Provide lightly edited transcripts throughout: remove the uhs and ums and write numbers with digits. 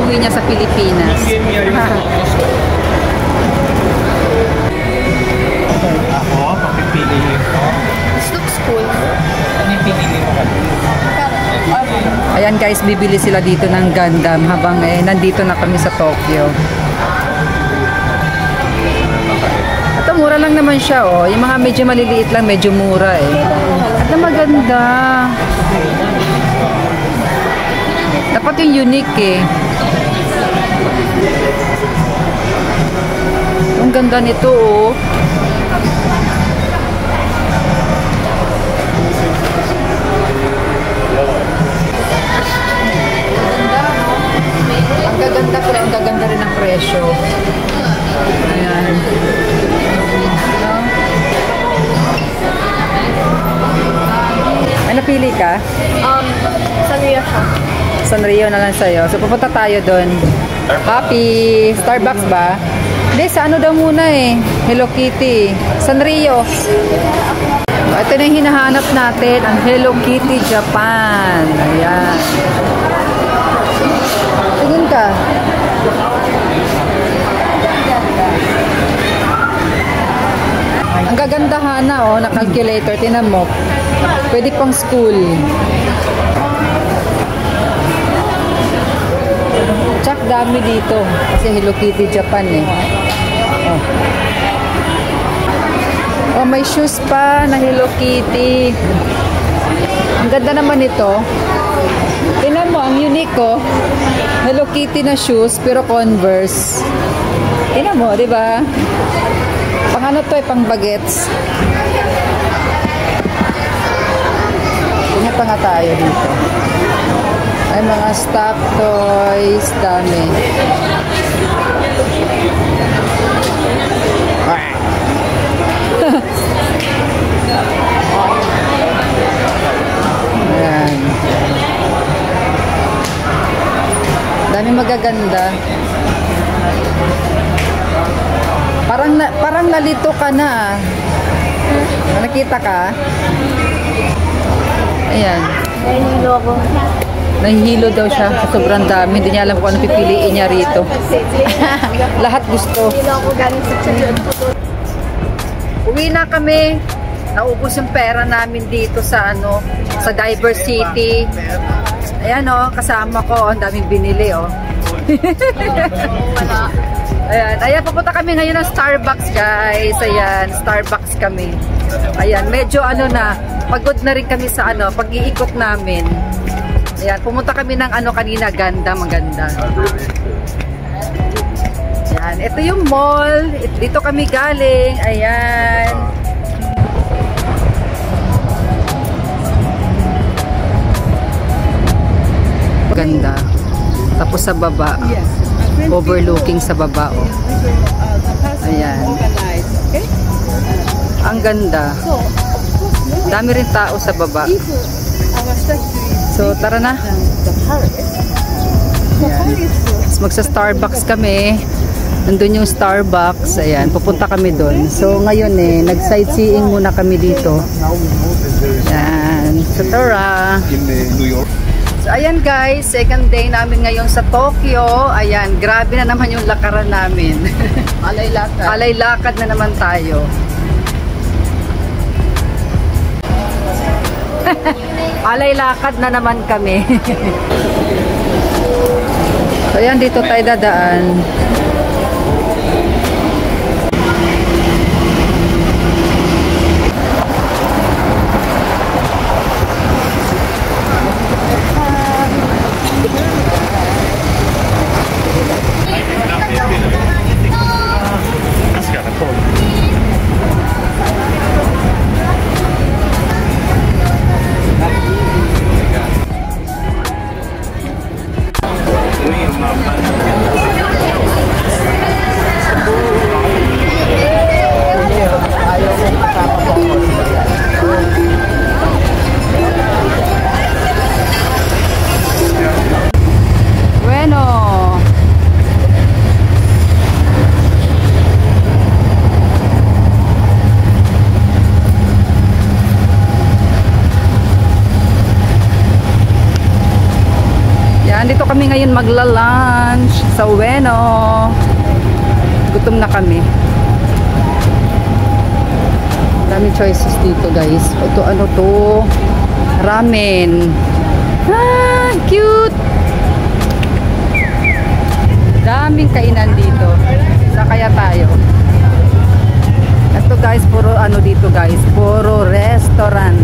iuwi niya sa Pilipinas. Ako, papipili ko. This looks cool. Ano yung pinili mo? Ayan guys, bibili sila dito ng Gundam habang nandito na kami sa Tokyo. Ito mura lang naman siya oh. Yung mga medyo maliliit lang, medyo mura eh. At maganda. Dapat yung unique eh. Ang ganda nito oh. Ang gaganda ko rin, ang gaganda rin ang presyo. Ayan. May napili ka? Sanrio siya. Sanrio na lang sa'yo. So pupunta tayo doon. Papi, Starbucks ba? Hindi, sa ano daw muna eh. Hello Kitty. Sanrio. Ito na yung hinahanap natin, ang Hello Kitty Japan. Ayan. Tingin ka. Ang gagandahan na oh, na calculator. Tingnan mo. Pwede pang school. Tsak dami dito. Kasi Hello Kitty Japan eh. Oh. Oh, may shoes pa na Hello Kitty. Ang ganda naman ito. Tingnan mo, ang unique ko. Hello Kitty na shoes, pero Converse. Tingnan mo, di ba? Pang ano to eh, pang bagets. Tingnan pa nga tayo dito. Ay, mga stock toys, dami. Ayan. Dami magaganda. Parang nalito ka na. Nakita ka? Ayan. Nahihilo ako. Nahihilo daw siya. Sobrang dami. Hindi niya alam kung ano pipiliin niya rito. Lahat gusto. Nahihilo ako galing sa Chile. Uwi na kami. Naubos yung pera namin dito sa ano, sa Diversity. Ayan oh, kasama ko. Ang daming binili oh. Ayan, papunta kami ngayon ng Starbucks guys. Ayan, Starbucks kami. Ayan, medyo ano na, pagod na rin kami sa ano, pag-iikot namin. Ayan, pumunta kami ng ano kanina, maganda. Ayan, ito yung mall. Dito kami galing. Ayan. Ganda. Tapos sa baba, overlooking sa baba oh. Ayan. Ang ganda. Dami rin tao sa baba. So tara na. Ayan. Magsa-Starbucks kami. Nandun yung Starbucks. Ayan, pupunta kami doon. So ngayon nag-sightseeing muna kami dito. Ayan. So tara. So, ayan guys, second day namin ngayon sa Tokyo. Ayan, grabe na naman yung lakaran namin. Alay-lakad. Alay-lakad na naman tayo. Alay-lakad na naman kami. So, ayan, dito tayo dadaan. Dito kami ngayon magla-lunch. lunch sa Ueno. Gutom na kami. Daming choices dito, guys. Ito, ano to? Ramen. Ah, cute! Daming kainan dito. Sa kaya tayo. Ito, guys, puro ano dito, guys. Puro restaurant.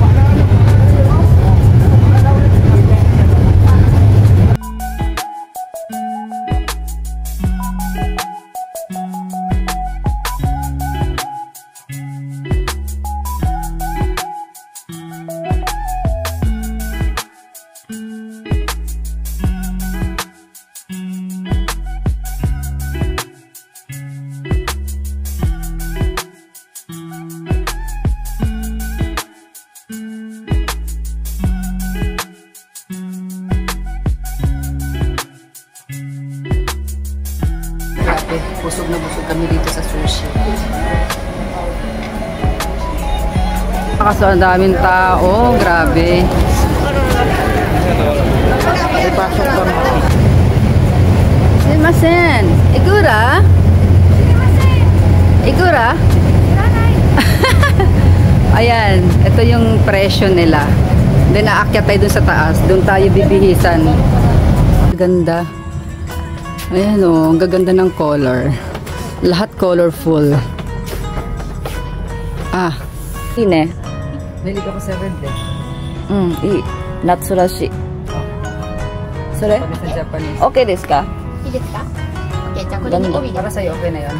Busog na busog kami dito sa sushi. Kaso ang daming tao, grabe. Ipasok pa mo. Sumimasen. Igura? Igura? Ayan, ito yung presyo nila. Then aakyat tayo dun sa taas. Dun tayo bibihisan. Ganda. Ayan o, ang gaganda ng color. Lahat colorful. Ah, ine. Nahilig ako sa red eh. Natsurashi. Sore? Sa Japanese. Okay desu ka? Ganda. Para sa'yo, okay na yun?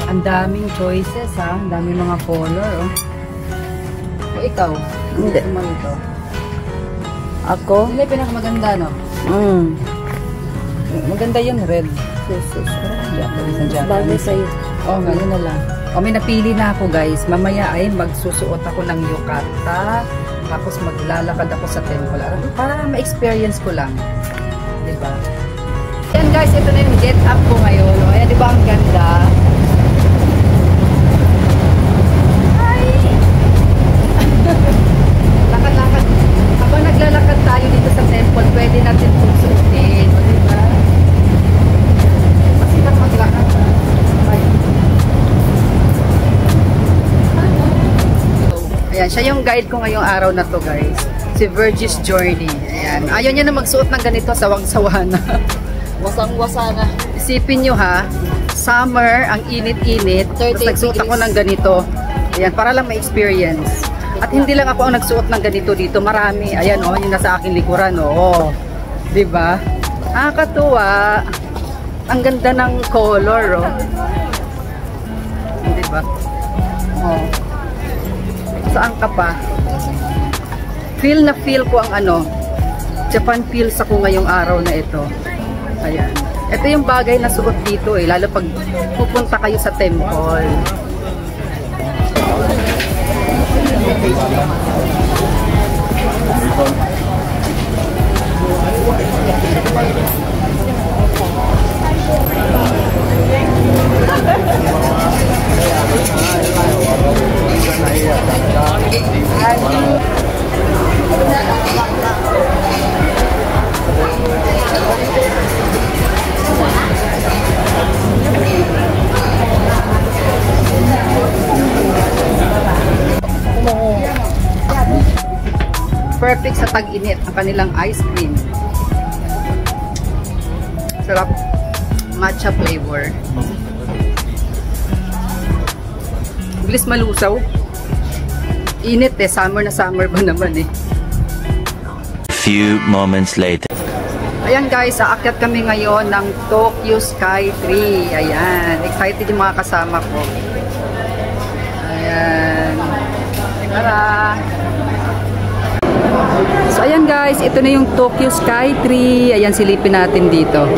Ang daming choices ha. Ang daming mga color oh. O ikaw? Hindi. Ito. Ako? Hindi pinakamaganda no? Maganda yung red. Bagay sa'yo. Oh, ngayon na lang. O, may napili na ako guys. Mamaya ay magsusuot ako ng yukata. Tapos maglalakad ako sa temple. Para ma-experience ko lang. Diba? Yan guys, ito na yung get up ko ngayon. O, ayan, diba ang ganda? Hi! Lakad-lakad. Habang naglalakad tayo dito sa temple, pwede natin itong suotin. O, diba? Ayan, siya yung guide ko ngayong araw na to guys. Si Virgis Journey. Ayan. Ayaw niya na magsuot ng ganito, sawang-sawa na. Wasang-wasa na. Isipin nyo ha, summer, ang init-init. Tapos nagsuot ako ng ganito. Ayan, para lang ma-experience. At hindi lang ako ang nagsuot ng ganito dito. Marami. Ayan o, yung nasa aking likuran o. Diba? Nakakatuwa. Ang ganda ng color oh. Diba? Oh. Saan ka pa? Feel na feel ko ang ano, Japan feels ako ngayong araw na ito. Ayan. Ito yung bagay na suot dito eh, lalo pag pupunta kayo sa temple. Perfect sa tag-init ang kanilang ice cream. Sarap. Matcha flavor. Bilis malusaw. Init eh. Summer na summer ba naman eh. Few moments later. Ayan guys, aakyat kami ngayon ng Tokyo Sky Tree. Ayan. Excited yung mga kasama ko. Ayan. Tara! So ayan guys, ito na yung Tokyo Sky Tree. Ayan, silipin natin dito.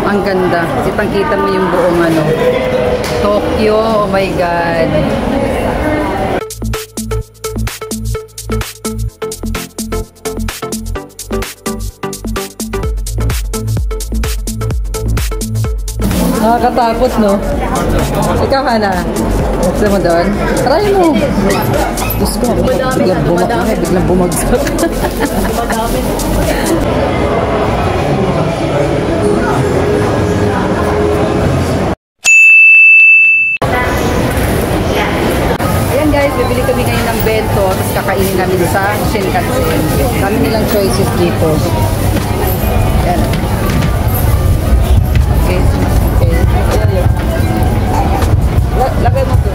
Ang ganda. Kitang-kita mo yung buong ano, Tokyo. Oh my God. Nakakatakot, no? Ikaw, Hana. Gusto mo doon? Try mo. Diyos ko, biglang bumagsak. dito. Yan. Okay. Okay. Lagay mo to.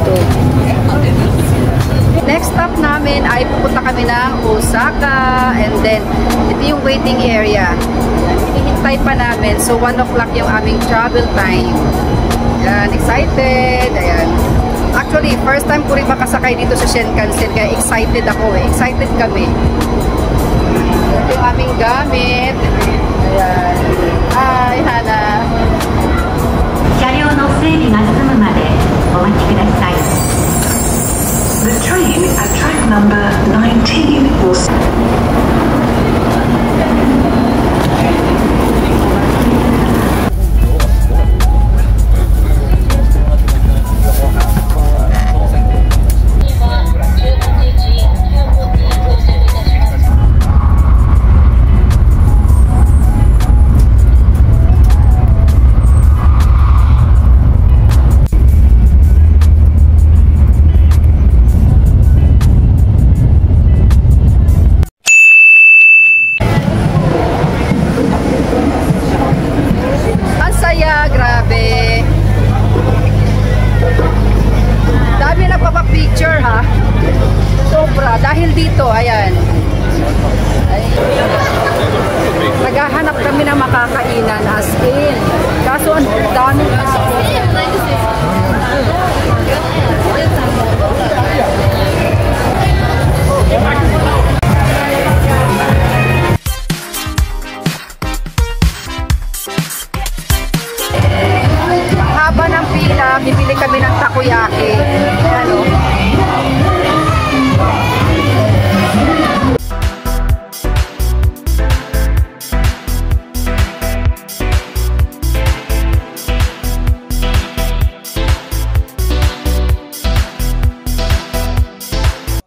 Ito. Next stop namin ay pupunta kami ng Osaka, and then ito yung waiting area. Hinihintay pa namin. So 1 o'clock yung aming travel time. Yan, excited. Ayan. Actually, first time ko rin makasakay dito sa Shinkansen, kaya excited ako eh. Excited kami. Ito yung aming gamit. Ayan. Hi, Hana. 車両の整理が済むまでお待ちください。The train at track number 19 will... Dahil dito, ayan. Naghahanap kami ng makakainan as in. Kaso ang dami haba ng pila, bibili kami ng takoyaki. Ayan o.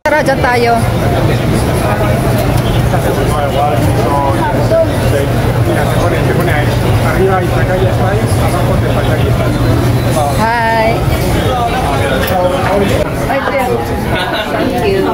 Tara, dyan tayo. Hi. Thank you.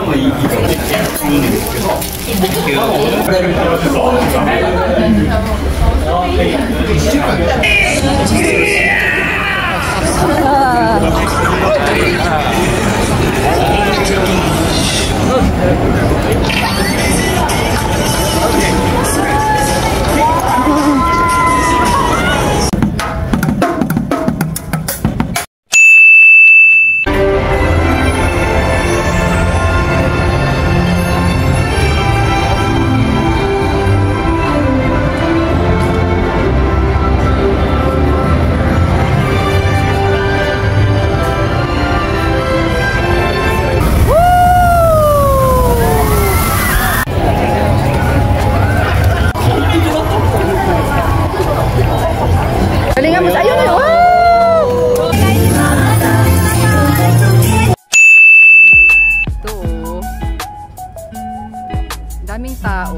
Daming tao,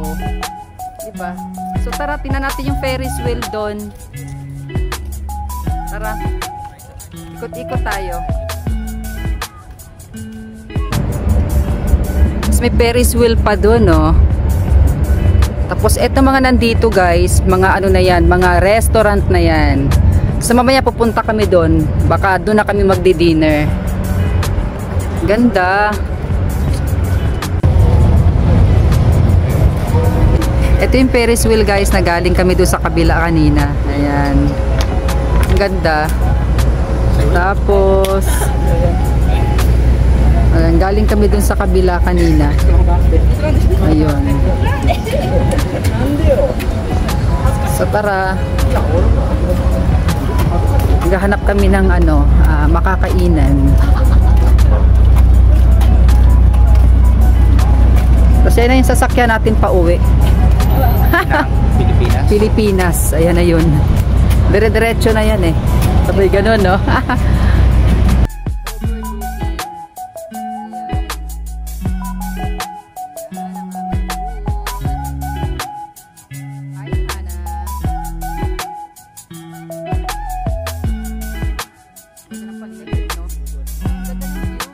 diba? So tara, tingnan natin yung Ferris wheel doon. Tara, ikot-ikot tayo. Tapos may Ferris wheel pa doon, no? Tapos eto mga nandito guys, mga ano na yan, mga restaurant na yan. So mamaya pupunta kami doon, baka doon na kami magdi-dinner. Ganda. Ito yung Ferris wheel guys, na galing kami doon sa kabila kanina. Ayan. Ang ganda. Tapos ayan, galing kami doon sa kabila kanina. Ayun. So tara. Naghahanap kami ng ano, makakainan. Tapos yan na yung sasakyan natin pa uwi. Pilipinas. Pilipinas. Ayan na yun. Dire-diretso na yan eh. Sabay ganun, no?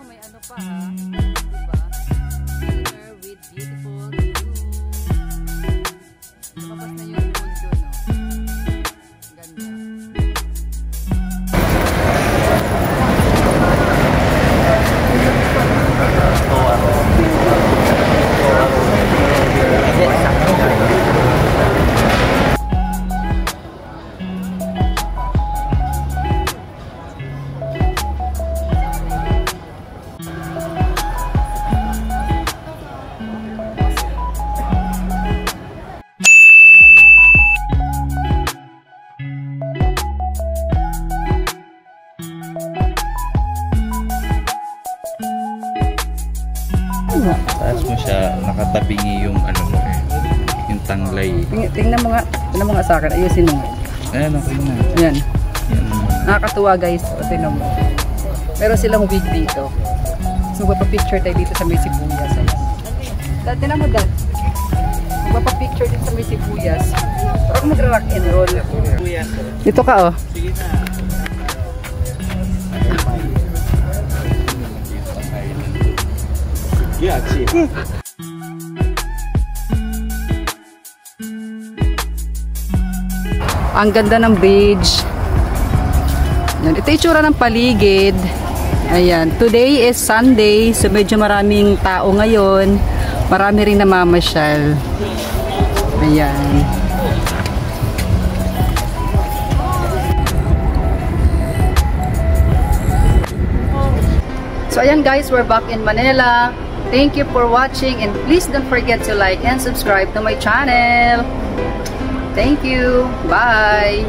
May ano pa ha, diba? Dinner with nakatabingi yung ano mo eh. Yung tanglay. Tingnan mo nga sa akin. Ayusin mo. Ayan, okay na. Ayan. Yan. Nakakatuwa guys. O, tingnan mo. Meron silang wig dito. So, magpapicture tayo dito sa may sibuyas. Ayan. Tingnan mo, Dad. Magpapicture dito sa may sibuyas. Parang mag-rock and roll. Dito ka, oh. Sige na. Yeah, Ang ganda ng bridge. Yan. Ito yung itsura ng paligid. Ayan. Today is Sunday. So medyo maraming tao ngayon. Marami rin namamasyal. Ayan. So ayan guys, we're back in Manila. Thank you for watching and please don't forget to like and subscribe to my channel. Thank you. Bye.